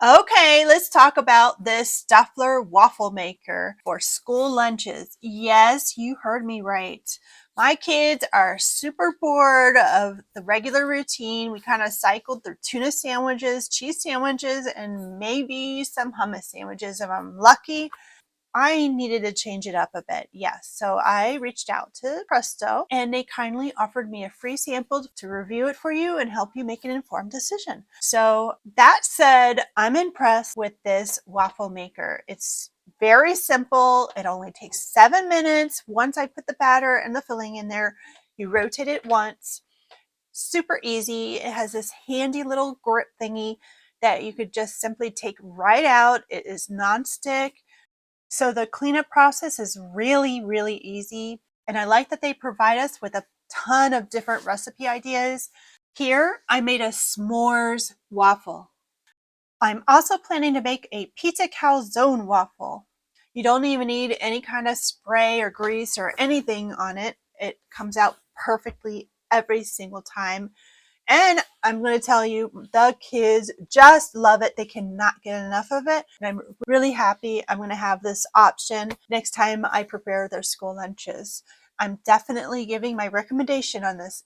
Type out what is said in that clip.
Okay, let's talk about this Stuffler Waffle Maker for school lunches. Yes, you heard me right. My kids are super bored of the regular routine. We kind of cycled through tuna sandwiches, cheese sandwiches, and maybe some hummus sandwiches if I'm lucky. I needed to change it up a bit. Yes. So I reached out to Presto and they kindly offered me a free sample to review it for you and help you make an informed decision. So that said, I'm impressed with this waffle maker. It's very simple. It only takes 7 minutes. Once I put the batter and the filling in there, you rotate it once. Super easy. It has this handy little grip thingy that you could just simply take right out. It is nonstick. So the cleanup process is really, really easy. And I like that they provide us with a ton of different recipe ideas. Here, I made a s'mores waffle. I'm also planning to make a pizza calzone waffle. You don't even need any kind of spray or grease or anything on it. It comes out perfectly every single time. And I'm going to tell you, the kids just love it. They cannot get enough of it. And I'm really happy I'm going to have this option next time I prepare their school lunches. I'm definitely giving my recommendation on this